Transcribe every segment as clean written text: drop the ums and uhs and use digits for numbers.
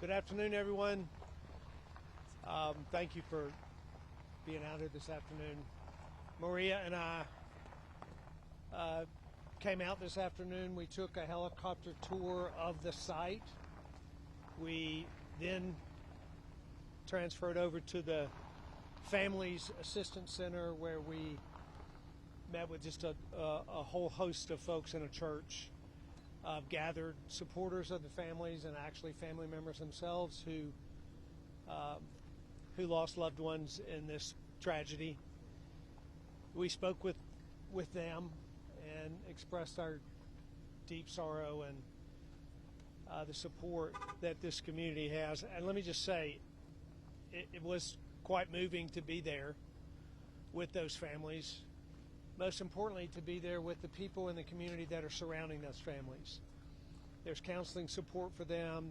Good afternoon, everyone. Thank you for being out here this afternoon. Maria and I came out this afternoon. We took a helicopter tour of the site. We then transferred over to the Families Assistance Center, where we met with just a whole host of folks in a church, gathered supporters of the families and actually family members themselves who lost loved ones in this tragedy. We spoke with them and expressed our deep sorrow and the support that this community has. And let me just say, it was quite moving to be there with those families. Most importantly, to be there with the people in the community that are surrounding those families. There's counseling support for them,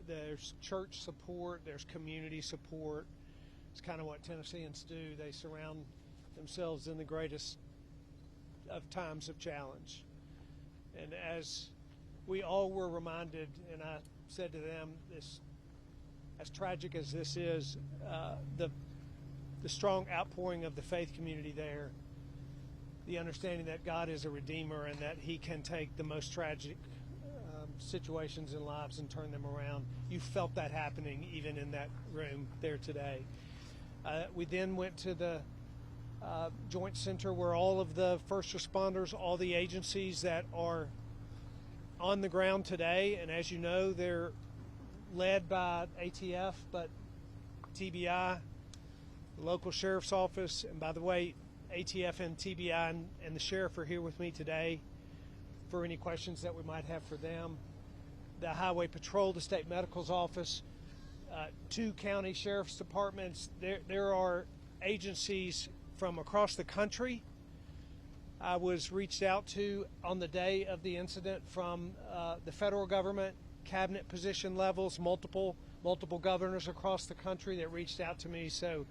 there's church support, there's community support. It's kind of what Tennesseans do. They surround themselves in the greatest of times of challenge. And as we all were reminded, and I said to them, this, as tragic as this is, the strong outpouring of the faith community there, the understanding that God is a redeemer and that he can take the most tragic situations in lives and turn them around. You felt that happening even in that room there today. We then went to the Joint Center where all of the first responders, all the agencies that are on the ground today, and as you know, they're led by ATF, but TBI, the local sheriff's office, and by the way, ATF and TBI and the sheriff are here with me today for any questions that we might have for them. The Highway Patrol, the State Medical's office, 2 county sheriff's departments. There are agencies from across the country. I was reached out to on the day of the incident from the federal government, cabinet position levels, multiple governors across the country that reached out to me. So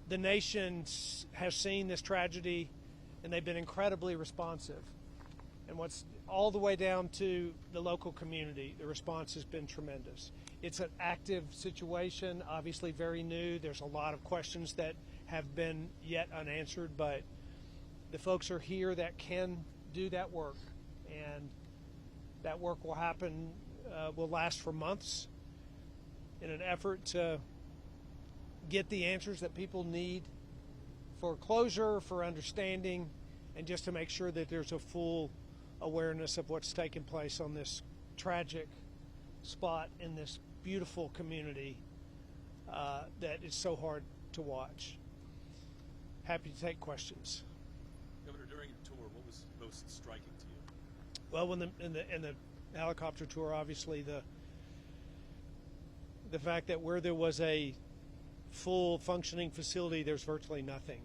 the nation has seen this tragedy, and they've been incredibly responsive. And what's all the way down to the local community, the response has been tremendous. It's an active situation, obviously very new. There's a lot of questions that have been yet unanswered, but the folks are here that can do that work, and that work will happen, will last for months in an effort to get the answers that people need for closure, for understanding, and just to make sure that there's a full awareness of what's taking place on this tragic spot in this beautiful community that is so hard to watch. Happy to take questions. Governor, during your tour, what was most striking to you? Well, in the helicopter tour, obviously the fact that where there was a full functioning facility, there's virtually nothing.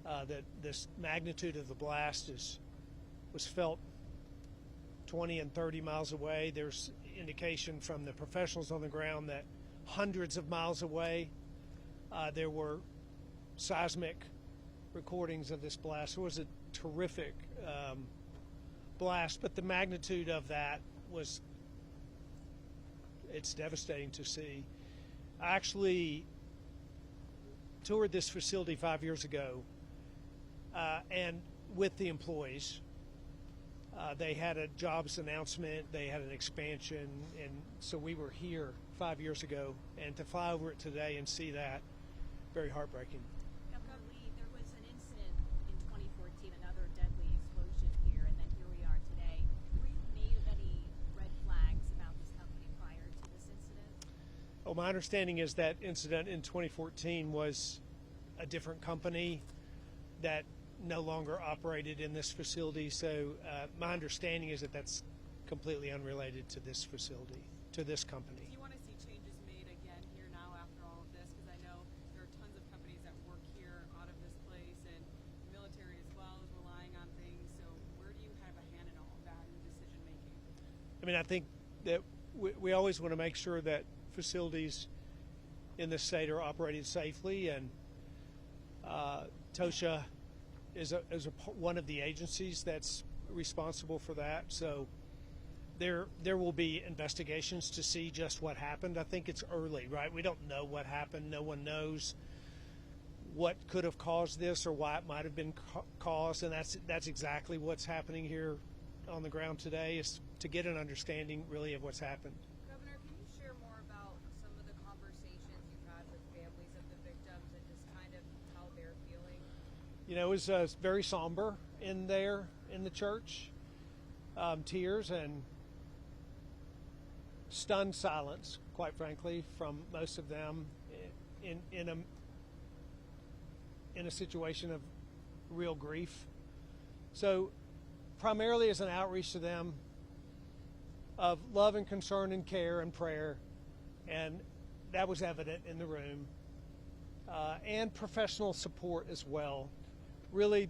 That this magnitude of the blast was felt 20 and 30 miles away. There's indication from the professionals on the ground that hundreds of miles away there were seismic recordings of this blast. It was a terrific blast, but the magnitude of that it's devastating to see. I actually toured this facility 5 years ago, and with the employees. They had a jobs announcement, they had an expansion, and so we were here 5 years ago, and to fly over it today and see that, very heartbreaking. Governor Lee, there was an incident in 2014, another deadly explosion here, and then here we are today. Were you made of any red flags about this company prior to this incident? Well, my understanding is that incident in 2014 was a different company that no longer operated in this facility. So my understanding is that that's completely unrelated to this facility, to this company. Do you want to see changes made again here now after all of this? Because I know there are tons of companies that work here out of this place, and the military as well is relying on things. So where do you have a hand in all of that in decision making? I mean, I think that we always want to make sure that facilities in the state are operated safely, and TOSHA is one of the agencies that's responsible for that. So there will be investigations to see just what happened. I think it's early, right? We don't know what happened. No one knows what could have caused this or why it might have been caused, and that's exactly what's happening here on the ground today, is to get an understanding really of what's happened. Governor, can you share more about some of the conversations you've had with families of the victims and just kind of how they're feeling? You know, it was very somber in there in the church. Tears and stunned silence, quite frankly, from most of them in a situation of real grief. So primarily as an outreach to them of love and concern and care and prayer, and that was evident in the room, and professional support as well. Really,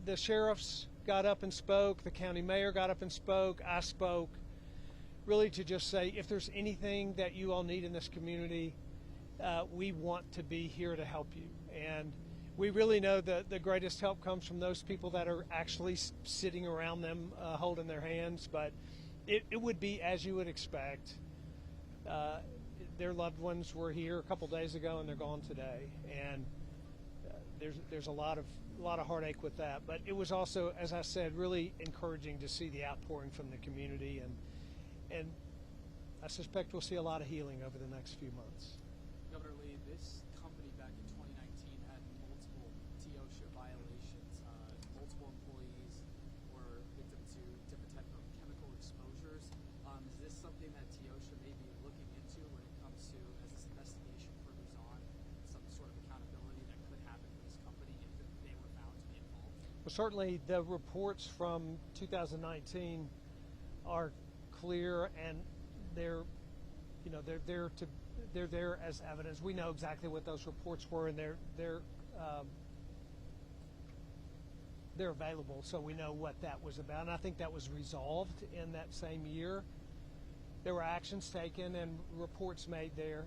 the sheriffs got up and spoke, the county mayor got up and spoke, I spoke, really to just say, if there's anything that you all need in this community, we want to be here to help you. And we really know that the greatest help comes from those people that are actually sitting around them, holding their hands. But it would be as you would expect. Their loved ones were here a couple days ago, and they're gone today. And there's a lot of heartache with that. But it was also, as I said, really encouraging to see the outpouring from the community, and I suspect we'll see a lot of healing over the next few months. Governor Lee, this company back in 2019 had multiple TOSHA violations. Multiple employees were victim to different type of chemical exposures. Is this something that TOSHA may be looking into when it comes to, as this investigation furthers on, some sort of accountability that could happen for this company if they were found to be involved? Well, certainly the reports from 2019 are clear, and they're there as evidence. We know exactly what those reports were, and they're available, so we know what that was about. And I think that was resolved in that same year. There were actions taken and reports made there.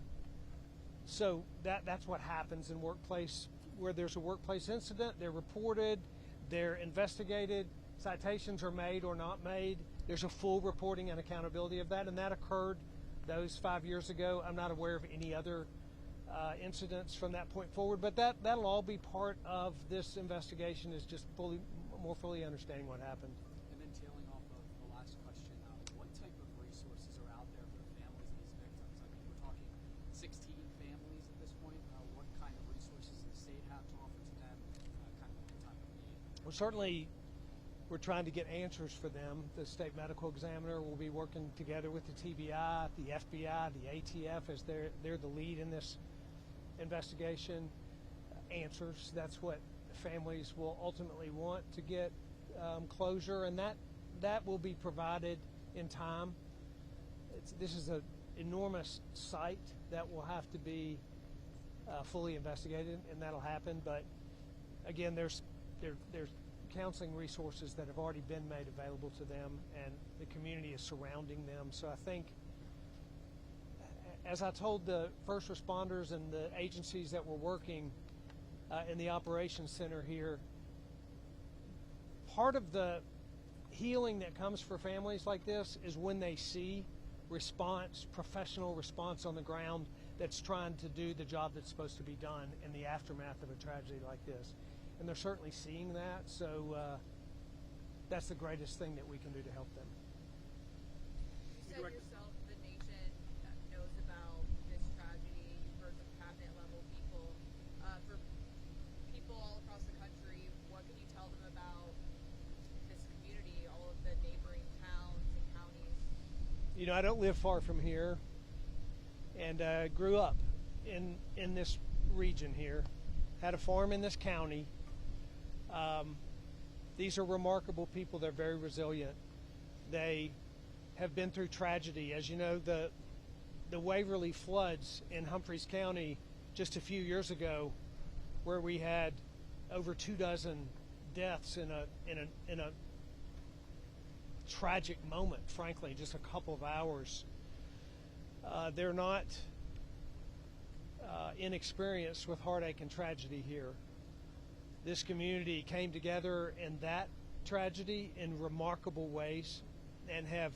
So that's what happens in workplace, where there's a workplace incident. They're reported, they're investigated, citations are made or not made. There's a full reporting and accountability of that, and that occurred those 5 years ago. I'm not aware of any other incidents from that point forward, but that'll all be part of this investigation, is just more fully understanding what happened. And then tailing off of the last question, what type of resources are out there for the families of these victims? I mean, we're talking 16 families at this point. What kind of resources does the state have to offer to them, kind of at the time of need? Well, certainly we're trying to get answers for them. The state medical examiner will be working together with the TBI, the FBI, the ATF, as they're the lead in this investigation. Answers, that's what families will ultimately want to get closure, and that will be provided in time. This is an enormous site that will have to be fully investigated, and that'll happen. But again, there's counseling resources that have already been made available to them, and the community is surrounding them. So I think, as I told the first responders and the agencies that were working in the operations center here, part of the healing that comes for families like this is when they see professional response on the ground that's trying to do the job that's supposed to be done in the aftermath of a tragedy like this. And they're certainly seeing that, so that's the greatest thing that we can do to help them. You said yourself the nation knows about this tragedy. You've heard from cabinet level people. For people all across the country, what can you tell them about this community, all of the neighboring towns and counties? You know, I don't live far from here, and grew up in this region here. Had a farm in this county. These are remarkable people. They're very resilient. They have been through tragedy. As you know, the Waverly floods in Humphreys County just a few years ago, where we had over 24 deaths in a tragic moment, frankly, just a couple of hours. They're not inexperienced with heartache and tragedy here. This community came together in that tragedy in remarkable ways, and have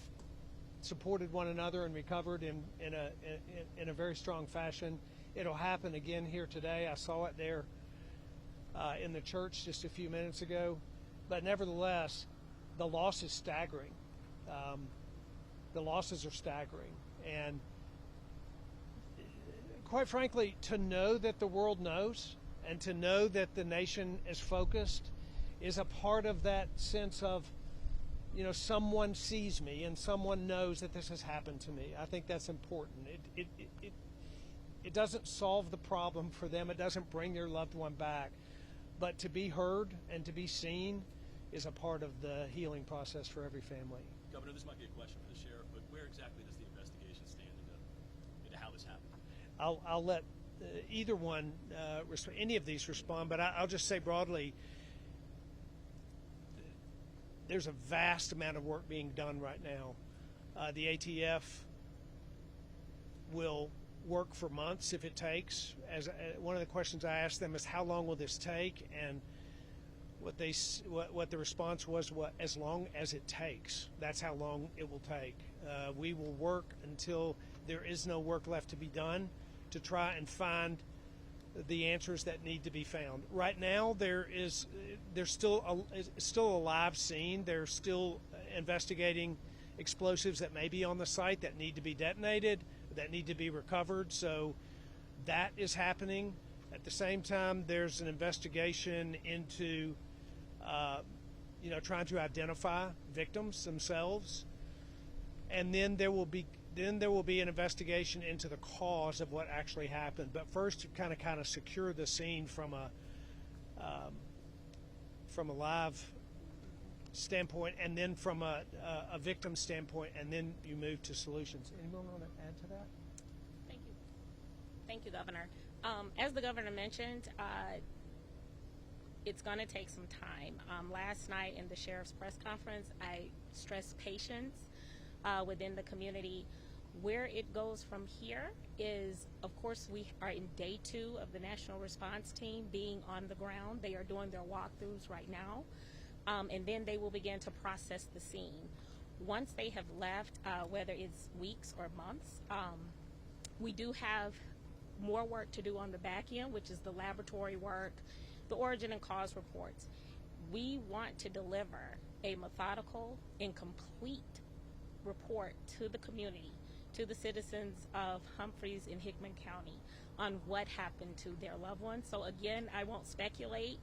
supported one another and recovered in a very strong fashion. It'll happen again here today. I saw it there in the church just a few minutes ago. But nevertheless, the loss is staggering. The losses are staggering. And quite frankly, to know that the world knows and to know that the nation is focused is a part of that sense of, someone sees me and someone knows that this has happened to me. I think that's important. It doesn't solve the problem for them. It doesn't bring their loved one back. But to be heard and to be seen is a part of the healing process for every family. Governor, this might be a question for the sheriff, but where exactly does the investigation stand into how this happened? I'll let either one, any of these respond, but I'll just say broadly, there's a vast amount of work being done right now. The ATF will work for months if it takes. As one of the questions I asked them is, how long will this take? And what the response was, as long as it takes. That's how long it will take. We will work until there is no work left to be done to try and find the answers that need to be found. Right now, there's still a live scene. They're still investigating explosives that may be on the site that need to be detonated, that need to be recovered. So that is happening. At the same time, there's an investigation into trying to identify victims themselves, and then there will be an investigation into the cause of what actually happened. But first, to kind of secure the scene from a live standpoint, and then from a victim standpoint, and then you move to solutions. Anyone want to add to that? Thank you, Governor. As the governor mentioned, it's going to take some time. Last night in the sheriff's press conference, I stressed patience within the community. Where it goes from here is, of course, we are in day 2 of the National Response Team being on the ground. They are doing their walkthroughs right now, and then they will begin to process the scene. Once they have left, whether it's weeks or months, we do have more work to do on the back end, which is the laboratory work, the origin and cause reports. We want to deliver a methodical and complete report to the community, to the citizens of Humphreys and Hickman County, on what happened to their loved ones. So again, I won't speculate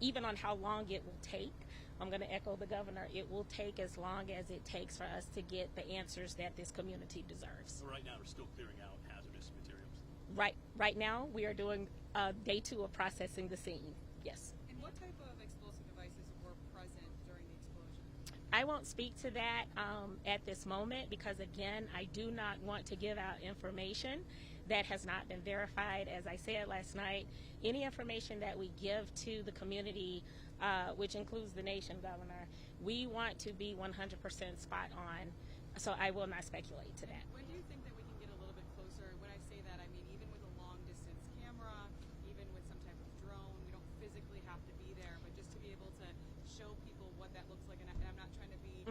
even on how long it will take. I'm going to echo the governor. It will take as long as it takes for us to get the answers that this community deserves. So right now, we're still clearing out hazardous materials. Right now, we are doing day 2 of processing the scene. Yes. And what type of explosive devices were present during the explosion? I won't speak to that at this moment because, again, I do not want to give out information that has not been verified. As I said last night, any information that we give to the community, which includes the nation, Governor, we want to be 100% spot on. So I will not speculate to that. When do you think that we can get a little bit closer? When I say that, I mean even with a long-distance camera, even with some type of drone, we don't physically have to be there, but just to be able to show people what that looks like. And I'm not trying to be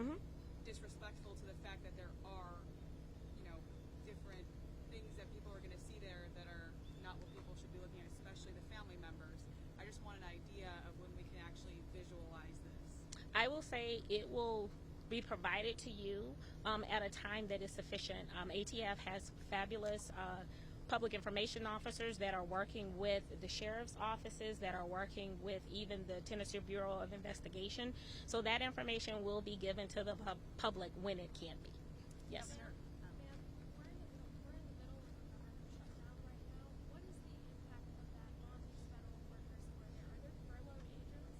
disrespectful to the fact that there are, different things that people are going to see there that are not what people should be looking at, especially the family members. I just want an idea of when we can actually visualize this. I will say it will be provided to you at a time that is sufficient. ATF has fabulous public information officers that are working with the sheriff's offices, that are working with even the Tennessee Bureau of Investigation. So that information will be given to the public when it can be. Yes. Governor, We're in the middle of a government shutdown right now. What is the impact of that on these federal workers who are there? Are there furloughed agents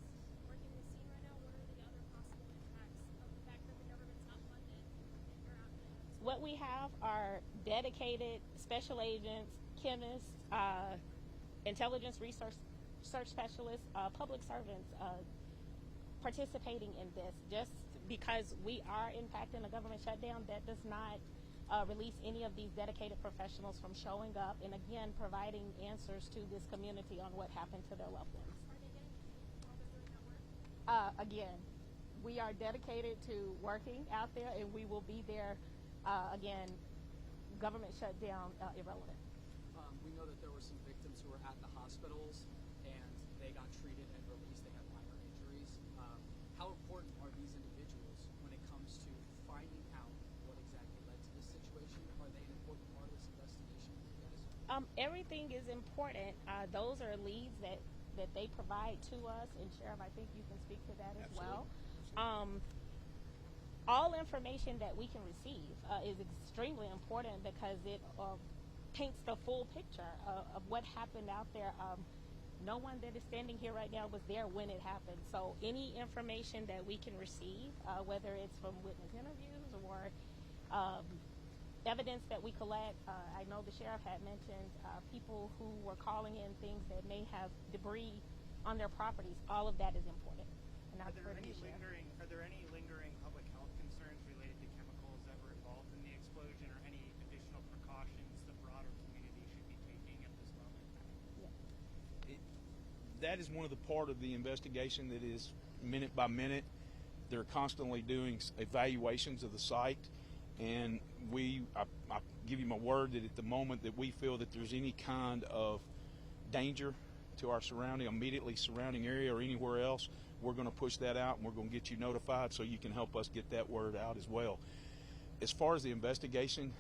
working the scene right now? What are the other possible impacts of the fact that the government's not funded and you're out there? What we have are dedicated special agents, chemists, intelligence research specialists, public servants participating in this. Just because we are impacting a government shutdown, that does not release any of these dedicated professionals from showing up and again providing answers to this community on what happened to their loved ones. Are they getting paid while they're doing that work? Again, we are dedicated to working out there, and we will be there. Again, government shutdown irrelevant. We know that there were some victims who were at the hospitals and they got treated and released. They had minor injuries. How important are these individuals when it comes to finding out what exactly led to this situation? Are they an important part of this investigation for you guys? Everything is important. Those are leads that they provide to us, and Sheriff, I think you can speak to that as well. All information that we can receive is extremely important because it paints the full picture of what happened out there. No one that is standing here right now was there when it happened. So any information that we can receive, whether it's from witness interviews or evidence that we collect, I know the sheriff had mentioned people who were calling in things that may have debris on their properties. All of that is important. And Are there any lingering public health concerns related to chemicals that were involved in the explosion, or any additional precautions the broader community should be taking at this moment? That is one of the part of the investigation that is minute by minute. They're constantly doing evaluations of the site, and I give you my word that at the moment that we feel that there's any kind of danger to our immediately surrounding area or anywhere else, we're going to push that out, and we're going to get you notified so you can help us get that word out as well. As far as the investigation,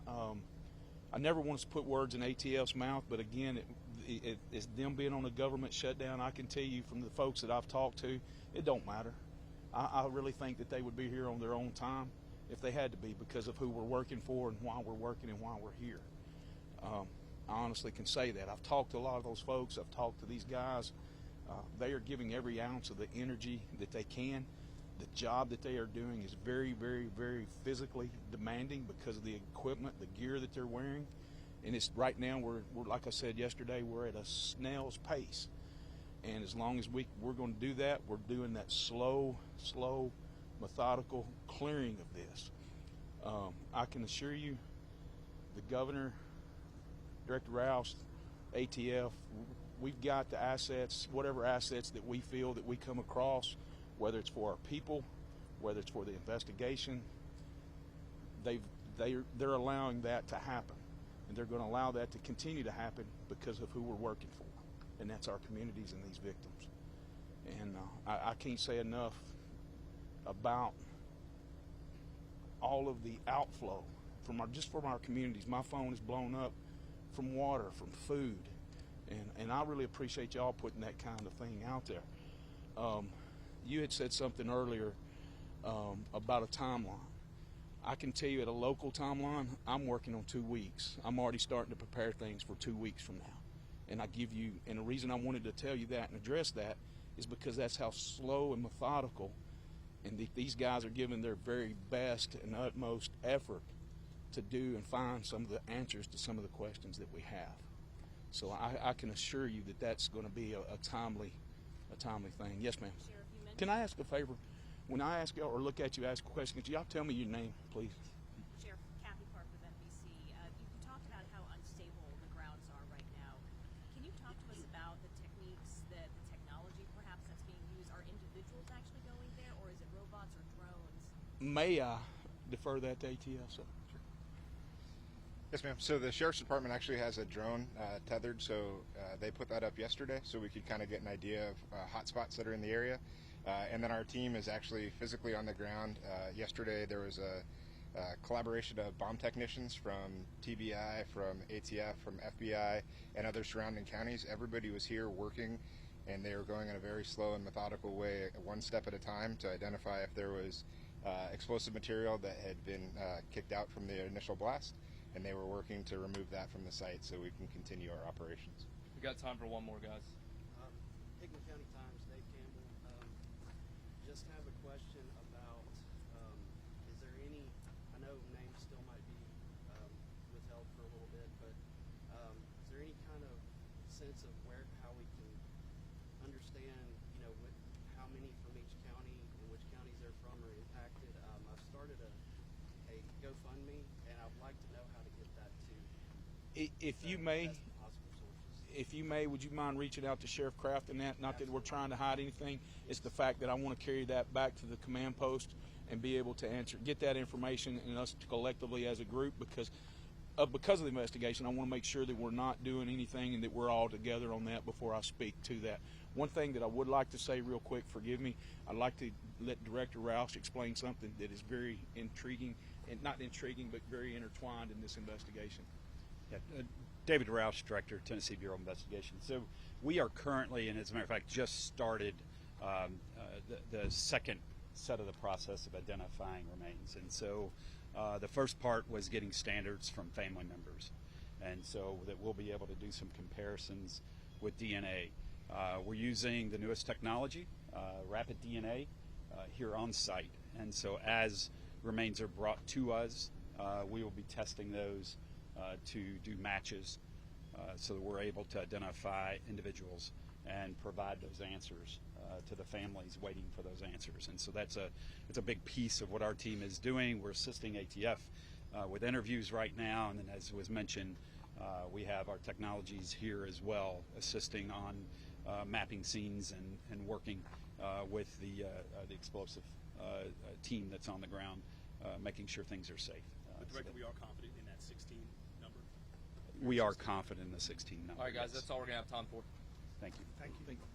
I never want to put words in ATF's mouth, but again, it's them being on a government shutdown. I can tell you from the folks that I've talked to, it don't matter. I really think that they would be here on their own time if they had to be, because of who we're working for and why we're working and why we're here. I honestly can say that. I've talked to a lot of those folks. I've talked to these guys. They are giving every ounce of the energy that they can. The job that they are doing is very, very, very physically demanding because of the equipment, the gear that they're wearing. And it's right now, we're like I said yesterday, we're at a snail's pace. And as long as we're going to do that, we're doing that slow, methodical clearing of this. I can assure you, the governor, Director Rouse, ATF, we've got the assets, whatever assets that we feel that we come across, whether it's for our people, whether it's for the investigation, they're allowing that to happen. And they're going to allow that to continue to happen because of who we're working for. And that's our communities and these victims. And I can't say enough about all of the outflow from our communities. My phone is blown up from water, from food. And I really appreciate y'all putting that kind of thing out there. You had said something earlier about a timeline. I can tell you at a local timeline, I'm working on 2 weeks. I'm already starting to prepare things for 2 weeks from now. And the reason I wanted to tell you that and address that is because that's how slow and methodical, and these guys are giving their very best and utmost effort to do and find some of the answers to some of the questions that we have. So I can assure you that that's going to be a timely thing. Yes, ma'am. Sheriff, you mentioned Can I ask a favor? When I ask y'all or look at you, ask a question, could y'all tell me your name, please? Sheriff Kathy Park with NBC. You talked about how unstable the grounds are right now. Can you talk to us about the techniques, the technology perhaps that's being used? Are individuals actually going there, or is it robots or drones? May I defer that to ATL, sir? Yes, ma'am. So the Sheriff's Department actually has a drone tethered, so they put that up yesterday so we could kind of get an idea of hotspots that are in the area. And then our team is actually physically on the ground. Yesterday there was a collaboration of bomb technicians from TBI, from ATF, from FBI, and other surrounding counties. Everybody was here working, and they were going in a very slow and methodical way, one step at a time, to identify if there was explosive material that had been kicked out from the initial blast. And they were working to remove that from the site so we can continue our operations. We got time for one more, guys. Hickman County Times, Dave Campbell. Just have a question about, is there any, I know names still might be withheld for a little bit, but is there any kind of sense of how we can understand, how many from each county and which counties they're from are impacted? I've started a GoFundMe, and I'd like to know how to get that to If you may, possible sources. if you may, would you mind reaching out to Sheriff Kraft and that? Not that we're trying to hide anything. It's the fact that I want to carry that back to the command post and be able to get that information, and us collectively as a group, because of the investigation. I want to make sure that we're not doing anything and that we're all together on that before I speak to that. One thing that I would like to say real quick, forgive me, I'd like to let Director Roush explain something that is very intriguing, and not intriguing, but very intertwined in this investigation. Yeah, David Roush, Director, Tennessee Bureau of Investigation. So we are currently, and as a matter of fact, just started the second set of the process of identifying remains. And so the first part was getting standards from family members, and so that we'll be able to do some comparisons with DNA. We're using the newest technology, rapid DNA, here on site, and so as remains are brought to us, we will be testing those to do matches, so that we're able to identify individuals and provide those answers to the families waiting for those answers. And so it's a big piece of what our team is doing. We're assisting ATF with interviews right now, and then, as was mentioned, we have our technologies here as well, assisting on mapping scenes and working with the explosive team that's on the ground, making sure things are safe. But Director, we are confident in that 16 number? We are confident in the 16 number. All right, guys, yes. that's all we're going to have time for. Thank you. Thank you.